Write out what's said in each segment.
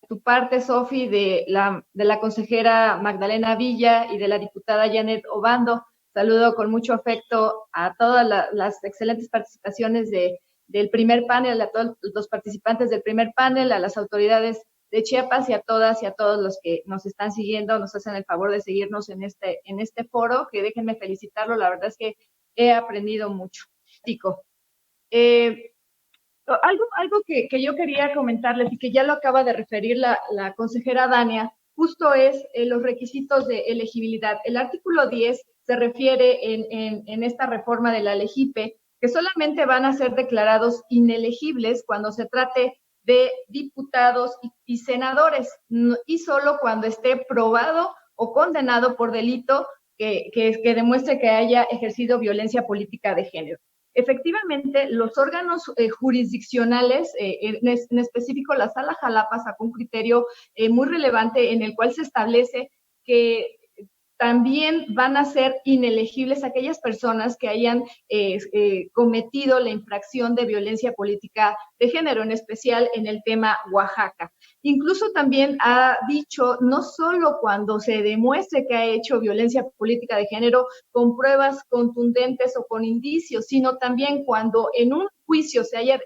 tu parte, Sofi, de la consejera Magdalena Villa y de la diputada Janet Obando. Saludo con mucho afecto a todas las excelentes participaciones del primer panel, a todos los participantes del primer panel, a las autoridades de Chiapas y a todas y a todos los que nos están siguiendo, nos hacen el favor de seguirnos en este foro, que déjenme felicitarlo, la verdad es que he aprendido mucho. Eh, algo que yo quería comentarles y que ya lo acaba de referir la consejera Dania, justo es los requisitos de elegibilidad. El artículo 10 se refiere en esta reforma de la LEGIPE que solamente van a ser declarados inelegibles cuando se trate de diputados y senadores, y solo cuando esté probado o condenado por delito que demuestre que haya ejercido violencia política de género. Efectivamente, los órganos jurisdiccionales, en específico la Sala Jalapa, sacó un criterio muy relevante en el cual se establece que también van a ser inelegibles aquellas personas que hayan cometido la infracción de violencia política de género, en especial en el tema Oaxaca. Incluso también ha dicho, no solo cuando se demuestre que ha hecho violencia política de género con pruebas contundentes o con indicios, sino también cuando en un juicio se haya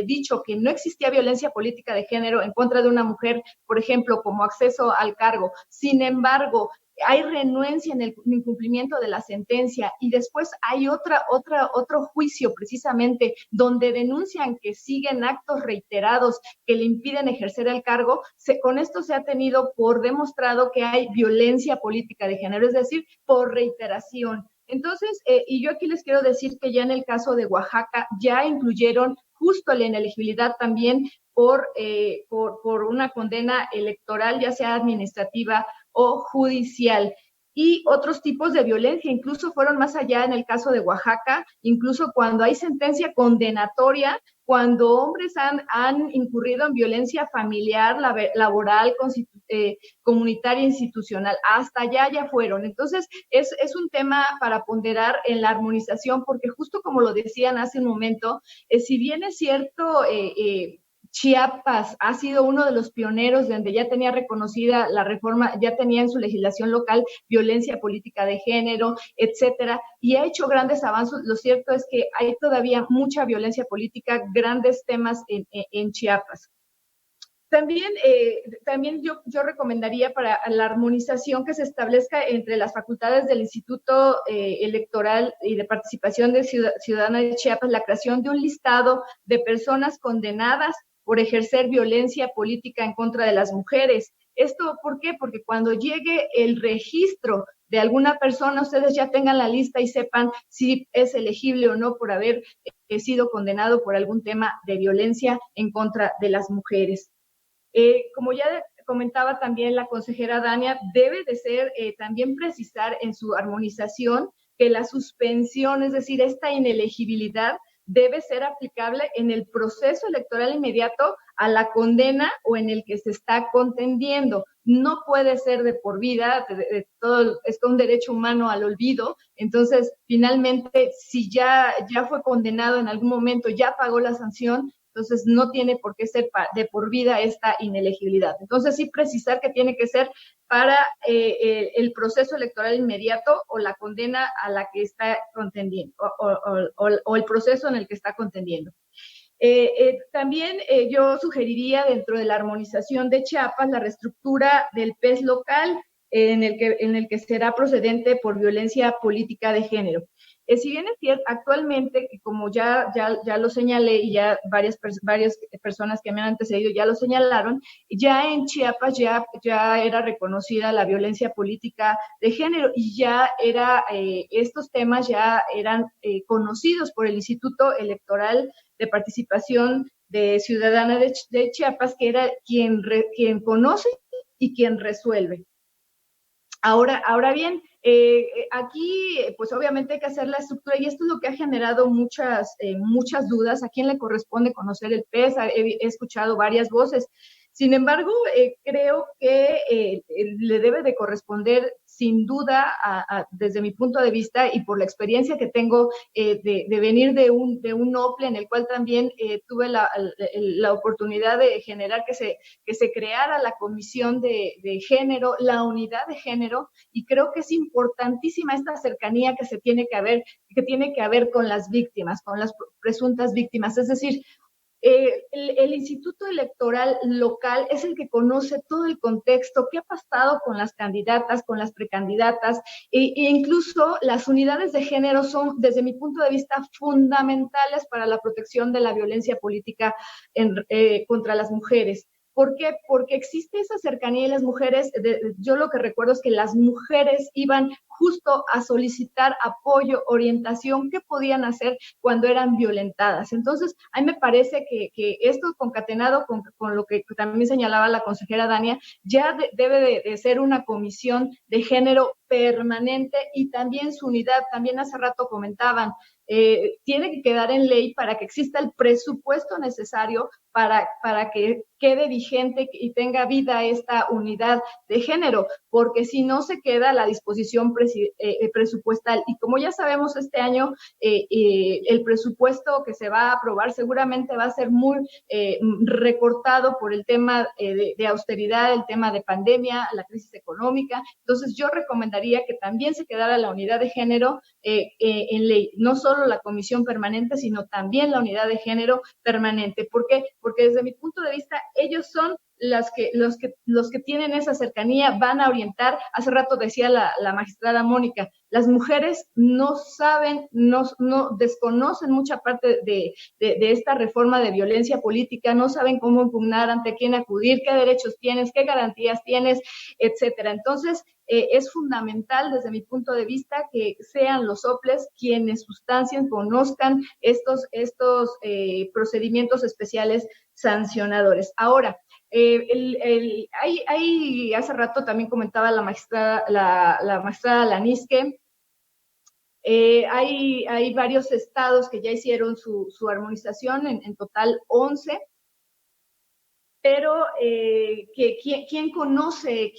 dicho que no existía violencia política de género en contra de una mujer, por ejemplo, como acceso al cargo. Sin embargo, hay renuencia en el incumplimiento de la sentencia y después hay otro juicio precisamente donde denuncian que siguen actos reiterados que le impiden ejercer el cargo. Con esto se ha tenido por demostrado que hay violencia política de género, es decir, por reiteración. Entonces, y yo aquí les quiero decir que ya en el caso de Oaxaca ya incluyeron justo la inelegibilidad también por una condena electoral, ya sea administrativa o judicial. Y otros tipos de violencia, incluso fueron más allá en el caso de Oaxaca, incluso cuando hay sentencia condenatoria, cuando hombres han incurrido en violencia familiar, laboral, comunitaria, institucional, hasta allá ya fueron. Entonces, es un tema para ponderar en la armonización, porque justo como lo decían hace un momento, si bien es cierto, Chiapas ha sido uno de los pioneros donde ya tenía reconocida la reforma, ya tenía en su legislación local violencia política de género, etcétera, y ha hecho grandes avances. Lo cierto es que hay todavía mucha violencia política, grandes temas en Chiapas. También yo recomendaría para la armonización que se establezca entre las facultades del Instituto Electoral y de Participación Ciudadana de Chiapas la creación de un listado de personas condenadas por ejercer violencia política en contra de las mujeres. ¿Esto por qué? Porque cuando llegue el registro de alguna persona, ustedes ya tengan la lista y sepan si es elegible o no por haber sido condenado por algún tema de violencia en contra de las mujeres. Como ya comentaba también la consejera Dania, debe de ser también precisar en su armonización que la suspensión, es decir, esta inelegibilidad, debe ser aplicable en el proceso electoral inmediato a la condena o en el que se está contendiendo. No puede ser de por vida, todo es un derecho humano al olvido. Entonces, finalmente, si ya fue condenado en algún momento, ya pagó la sanción, entonces no tiene por qué ser de por vida esta inelegibilidad. Entonces sí precisar que tiene que ser para el proceso electoral inmediato o la condena a la que está contendiendo o el proceso en el que está contendiendo. También yo sugeriría dentro de la armonización de Chiapas la reestructura del PES local en el que será procedente por violencia política de género. Si bien es cierto, actualmente, como ya lo señalé y ya varias personas que me han antecedido ya lo señalaron, ya en Chiapas ya era reconocida la violencia política de género y ya estos temas ya eran conocidos por el Instituto Electoral de Participación Ciudadana de Chiapas, que era quien conoce y quien resuelve. Ahora bien, aquí pues obviamente hay que hacer la estructura y esto es lo que ha generado muchas dudas. ¿A quién le corresponde conocer el PES? He escuchado varias voces. Sin embargo, creo que le debe de corresponder sin duda, desde mi punto de vista y por la experiencia que tengo de venir de un OPLE en el cual también tuve la oportunidad de generar que se creara la comisión de género, la unidad de género, y creo que es importantísima esta cercanía que tiene que haber con las víctimas, con las presuntas víctimas. Es decir, el Instituto Electoral local es el que conoce todo el contexto, qué ha pasado con las candidatas, con las precandidatas, incluso las unidades de género son, desde mi punto de vista, fundamentales para la protección de la violencia política contra las mujeres. ¿Por qué? Porque existe esa cercanía y las mujeres, yo lo que recuerdo es que las mujeres iban justo a solicitar apoyo, orientación, qué podían hacer cuando eran violentadas. Entonces, a mí me parece que esto concatenado con lo que también señalaba la consejera Dania, ya debe de ser una comisión de género permanente y también su unidad, también hace rato comentaban, tiene que quedar en ley para que exista el presupuesto necesario para que quede vigente y tenga vida esta unidad de género, porque si no se queda a la disposición presupuestal. Y como ya sabemos, este año el presupuesto que se va a aprobar seguramente va a ser muy recortado por el tema de austeridad, el tema de pandemia, la crisis económica. Entonces yo recomendaría que también se quedara la unidad de género en ley, no solo la comisión permanente, sino también la unidad de género permanente. ¿Por qué? Porque desde mi punto de vista, ellos son los que tienen esa cercanía, van a orientar. Hace rato decía la magistrada Mónica, las mujeres no saben, no desconocen mucha parte de esta reforma de violencia política, no saben cómo impugnar, ante quién acudir, qué derechos tienes, qué garantías tienes, etcétera. Entonces, es fundamental desde mi punto de vista que sean los OPLES quienes sustancien, conozcan estos procedimientos especiales sancionadores. Ahora, hace rato también comentaba la magistrada Lanisque, hay varios estados que ya hicieron su armonización, en total 11, pero ¿quién conoce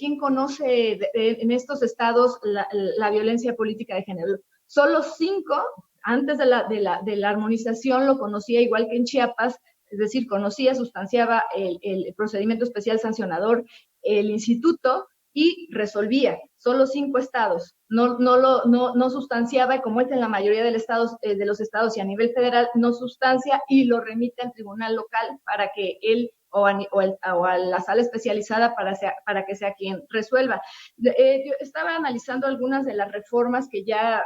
en estos estados la violencia política de género? Solo 5, antes de la armonización, lo conocía igual que en Chiapas, es decir, conocía, sustanciaba el procedimiento especial sancionador, el instituto, y resolvía. Solo 5 estados. No sustanciaba, como es en la mayoría de los estados y a nivel federal, no sustancia y lo remite al tribunal local para que él o a la sala especializada para que sea quien resuelva. Yo estaba analizando algunas de las reformas que ya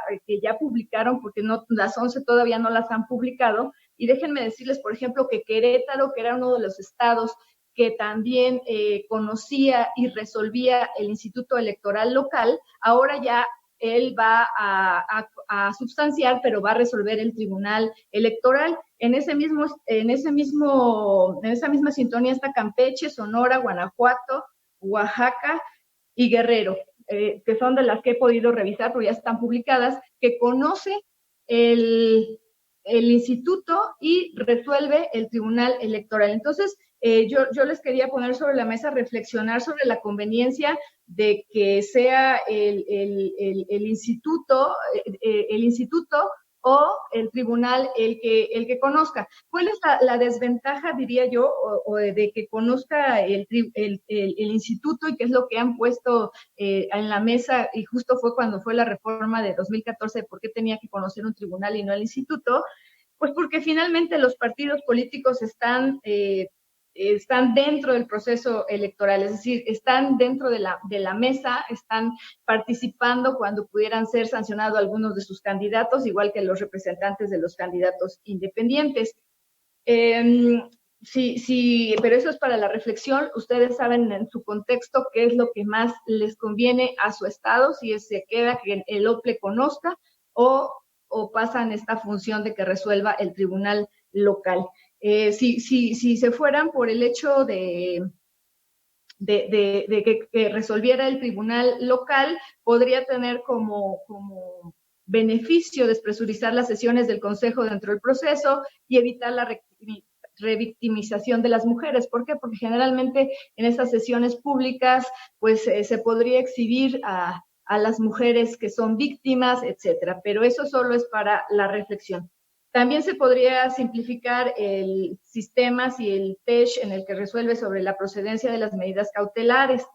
publicaron, porque las 11 todavía no las han publicado, y déjenme decirles, por ejemplo, que Querétaro, que era uno de los estados que también conocía y resolvía el Instituto Electoral local, ahora ya él va a sustanciar, pero va a resolver el Tribunal Electoral. En esa misma sintonía está Campeche, Sonora, Guanajuato, Oaxaca y Guerrero, que son de las que he podido revisar, pero ya están publicadas, que conoce el instituto y resuelve el Tribunal Electoral. Entonces, yo les quería poner sobre la mesa, reflexionar sobre la conveniencia de que sea el instituto o el tribunal el que conozca. ¿Cuál es la desventaja, diría yo, de que conozca el instituto, y qué es lo que han puesto en la mesa? Y justo fue cuando fue la reforma de 2014, de por qué tenía que conocer un tribunal y no el instituto. Pues porque finalmente los partidos políticos están dentro del proceso electoral, es decir, están dentro de la mesa, están participando cuando pudieran ser sancionados algunos de sus candidatos, igual que los representantes de los candidatos independientes. Sí, pero eso es para la reflexión. Ustedes saben en su contexto qué es lo que más les conviene a su estado, si se queda que el OPLE conozca o pasan esta función de que resuelva el tribunal local. Si se fueran por el hecho de que resolviera el tribunal local, podría tener como beneficio despresurizar las sesiones del Consejo dentro del proceso y evitar la revictimización de las mujeres. ¿Por qué? Porque generalmente en estas sesiones públicas pues se podría exhibir a las mujeres que son víctimas, etcétera, pero eso solo es para la reflexión. También se podría simplificar el sistema si el TESH en el que resuelve sobre la procedencia de las medidas cautelares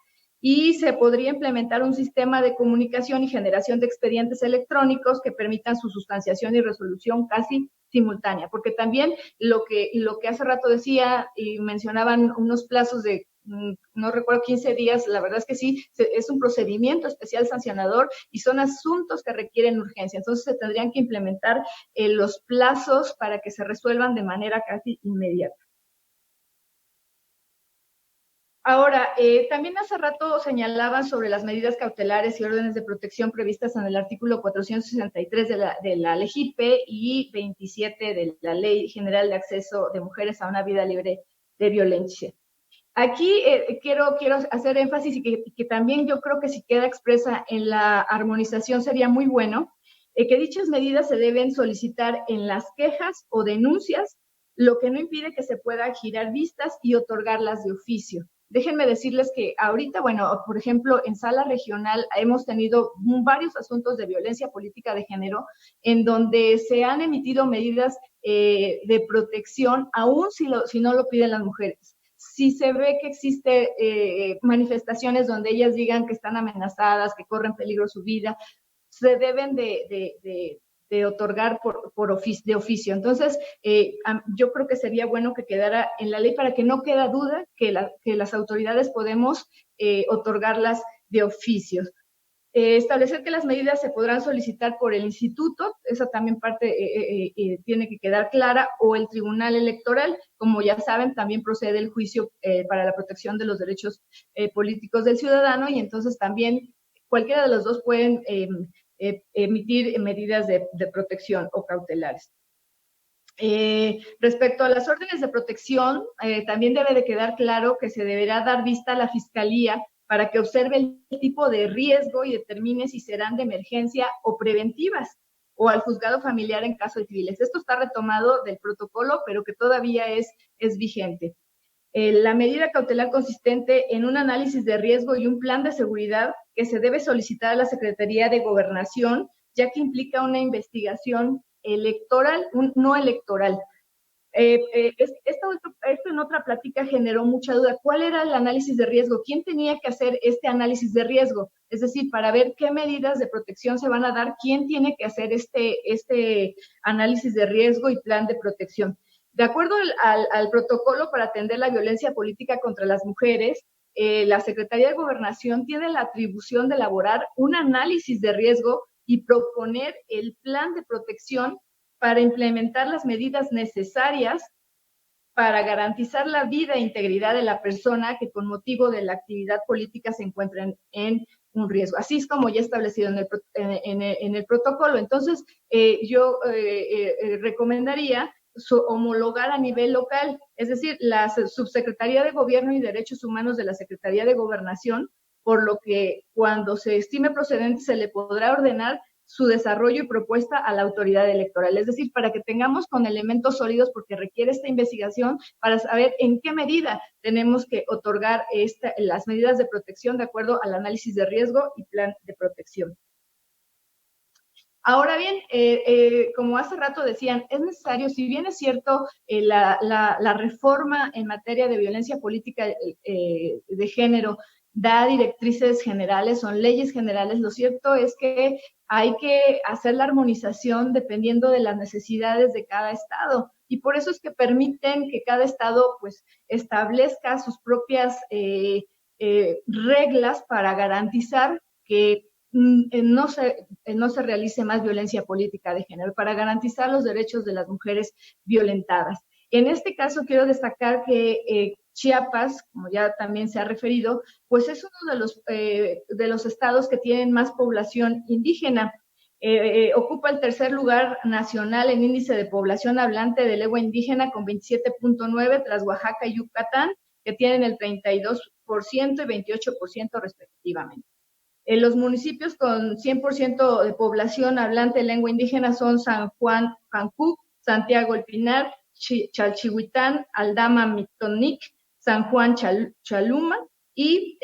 y se podría implementar un sistema de comunicación y generación de expedientes electrónicos que permitan su sustanciación y resolución casi simultánea, porque también lo que hace rato decía y mencionaban unos plazos de no recuerdo 15 días, la verdad es que sí, es un procedimiento especial sancionador y son asuntos que requieren urgencia. Entonces se tendrían que implementar los plazos para que se resuelvan de manera casi inmediata. Ahora, también hace rato señalaban sobre las medidas cautelares y órdenes de protección previstas en el artículo 463 de la LEGIPE y 27 de la Ley General de Acceso de Mujeres a una Vida Libre de Violencia. Aquí quiero hacer énfasis y que también yo creo que si queda expresa en la armonización sería muy bueno, que dichas medidas se deben solicitar en las quejas o denuncias, lo que no impide que se puedan girar vistas y otorgarlas de oficio. Déjenme decirles que ahorita, bueno, por ejemplo, en sala regional hemos tenido varios asuntos de violencia política de género en donde se han emitido medidas de protección, aún si no lo piden las mujeres. Si se ve que existe manifestaciones donde ellas digan que están amenazadas, que corren peligro su vida, se deben de otorgar de oficio. Entonces, yo creo que sería bueno que quedara en la ley para que no quede duda que las autoridades podemos otorgarlas de oficios. Establecer que las medidas se podrán solicitar por el instituto, esa también parte tiene que quedar clara, o el tribunal electoral, como ya saben, también procede el juicio para la protección de los derechos políticos del ciudadano y entonces también cualquiera de los dos pueden emitir medidas de protección o cautelares. Respecto a las órdenes de protección, también debe de quedar claro que se deberá dar vista a la Fiscalía para que observe el tipo de riesgo y determine si serán de emergencia o preventivas, o al juzgado familiar en caso de civiles. Esto está retomado del protocolo, pero que todavía es vigente. La medida cautelar consistente en un análisis de riesgo y un plan de seguridad que se debe solicitar a la Secretaría de Gobernación, ya que implica una investigación electoral, no electoral. Esto en otra plática generó mucha duda. ¿Cuál era el análisis de riesgo? ¿Quién tenía que hacer este análisis de riesgo? Es decir, para ver qué medidas de protección se van a dar, ¿quién tiene que hacer este análisis de riesgo y plan de protección? De acuerdo al protocolo para atender la violencia política contra las mujeres, la Secretaría de Gobernación tiene la atribución de elaborar un análisis de riesgo y proponer el plan de protección para implementar las medidas necesarias para garantizar la vida e integridad de la persona que con motivo de la actividad política se encuentren en un riesgo. Así es como ya establecido en el protocolo. Entonces, yo recomendaría homologar a nivel local, es decir, la Subsecretaría de Gobierno y Derechos Humanos de la Secretaría de Gobernación, por lo que cuando se estime procedente se le podrá ordenar su desarrollo y propuesta a la autoridad electoral. Es decir, para que tengamos con elementos sólidos, porque requiere esta investigación para saber en qué medida tenemos que otorgar las medidas de protección de acuerdo al análisis de riesgo y plan de protección. Ahora bien, como hace rato decían, es necesario, si bien es cierto, la reforma en materia de violencia política de género da directrices generales, son leyes generales, lo cierto es que hay que hacer la armonización dependiendo de las necesidades de cada estado. Y por eso es que permiten que cada estado pues establezca sus propias reglas para garantizar que no se realice más violencia política de género, para garantizar los derechos de las mujeres violentadas. En este caso quiero destacar que Chiapas, como ya también se ha referido, pues es uno de los estados que tienen más población indígena. Ocupa el tercer lugar nacional en índice de población hablante de lengua indígena con 27.9 tras Oaxaca y Yucatán, que tienen el 32% y 28% respectivamente. Los municipios con 100% de población hablante de lengua indígena son San Juan, Cancún, Santiago El Pinar, Chalchihuitán, Aldama, Mictonic, San Juan, Chaluma y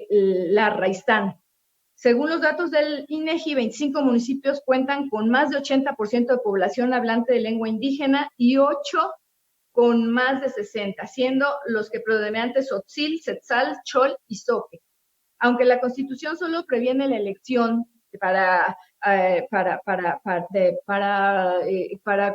La Raistán. Según los datos del INEGI, 25 municipios cuentan con más de 80% de población hablante de lengua indígena y 8 con más de 60, siendo los que predominantes Tzotzil, Tzetzal, Chol y Zoque. Aunque la Constitución solo previene la elección para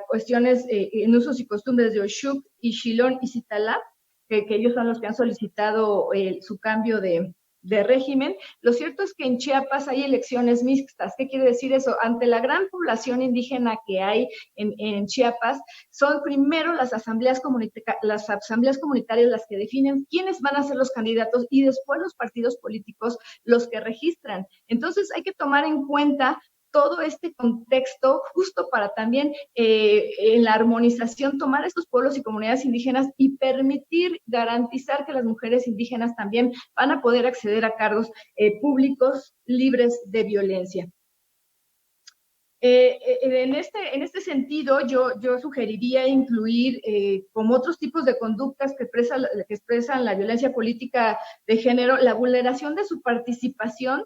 cuestiones en usos y costumbres de Oshuk, Ixilón y Citalá, que ellos son los que han solicitado su cambio de régimen. Lo cierto es que en Chiapas hay elecciones mixtas. ¿Qué quiere decir eso? Ante la gran población indígena que hay en Chiapas, son primero las asambleas comunitarias las que definen quiénes van a ser los candidatos y después los partidos políticos los que registran. Entonces hay que tomar en cuenta todo este contexto justo para también en la armonización tomar estos pueblos y comunidades indígenas y permitir garantizar que las mujeres indígenas también van a poder acceder a cargos públicos libres de violencia. En este sentido, yo sugeriría incluir como otros tipos de conductas que expresan la violencia política de género, la vulneración de su participación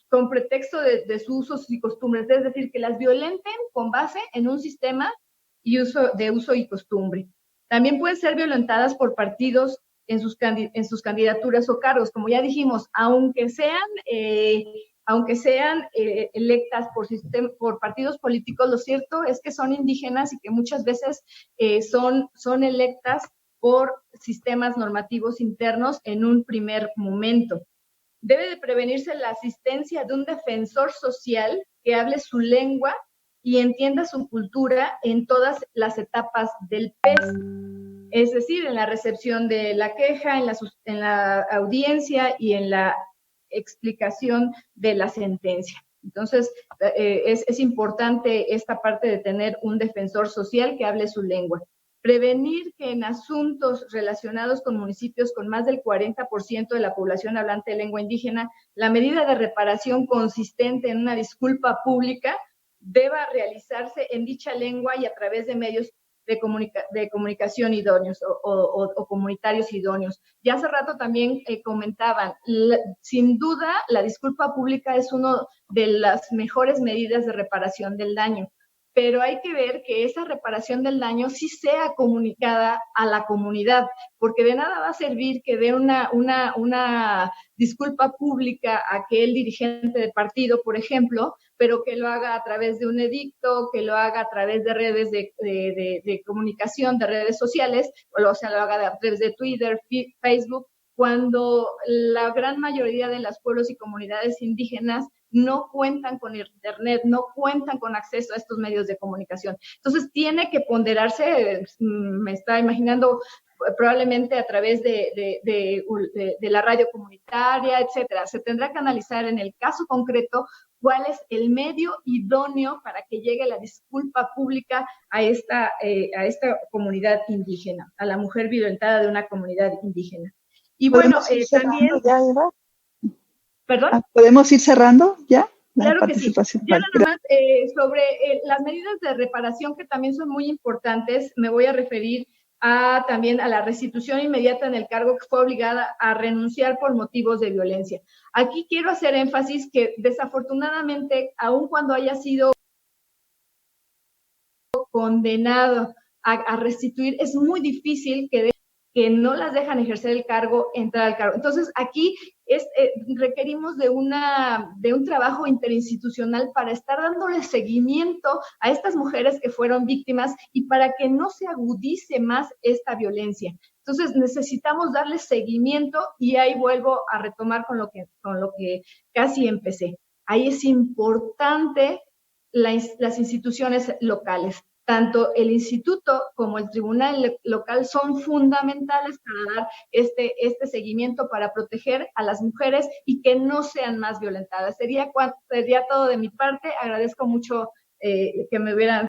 con pretexto de sus usos y costumbres, es decir, que las violenten con base en un sistema de uso y costumbre. También pueden ser violentadas por partidos en sus candidaturas o cargos, como ya dijimos, aunque sean electas por partidos políticos, lo cierto es que son indígenas y que muchas veces son electas por sistemas normativos internos en un primer momento. Debe de prevenirse la asistencia de un defensor social que hable su lengua y entienda su cultura en todas las etapas del PES, es decir, en la recepción de la queja, en la audiencia y en la explicación de la sentencia. Entonces, es importante esta parte de tener un defensor social que hable su lengua. Prevenir que en asuntos relacionados con municipios con más del 40% de la población hablante de lengua indígena, la medida de reparación consistente en una disculpa pública deba realizarse en dicha lengua y a través de medios de comunicación idóneos o comunitarios idóneos. Ya hace rato también comentaban, sin duda la disculpa pública es una de las mejores medidas de reparación del daño, pero hay que ver que esa reparación del daño sí sea comunicada a la comunidad, porque de nada va a servir que dé una disculpa pública a aquel dirigente de partido, por ejemplo, pero que lo haga a través de un edicto, que lo haga a través de redes de comunicación, de redes sociales, o sea, lo haga a través de Twitter, Facebook, cuando la gran mayoría de los pueblos y comunidades indígenas no cuentan con internet, no cuentan con acceso a estos medios de comunicación. Entonces tiene que ponderarse, me está imaginando, probablemente a través de la radio comunitaria, etcétera. Se tendrá que analizar en el caso concreto cuál es el medio idóneo para que llegue la disculpa pública a esta comunidad indígena, a la mujer violentada de una comunidad indígena. Y bueno, también... Ya, Eva. ¿Perdón? ¿Podemos ir cerrando ya? Claro que sí. Ya nada más sobre las medidas de reparación que también son muy importantes, me voy a referir también a la restitución inmediata en el cargo que fue obligada a renunciar por motivos de violencia. Aquí quiero hacer énfasis que desafortunadamente, aun cuando haya sido condenado a restituir, es muy difícil que no las dejan ejercer el cargo, entrar al cargo. Entonces, aquí requerimos de un trabajo interinstitucional para estar dándole seguimiento a estas mujeres que fueron víctimas y para que no se agudice más esta violencia. Entonces, necesitamos darle seguimiento y ahí vuelvo a retomar con lo que casi empecé. Ahí es importante las instituciones locales. Tanto el instituto como el tribunal local son fundamentales para dar este seguimiento para proteger a las mujeres y que no sean más violentadas. Sería todo de mi parte. Agradezco mucho que me hubieran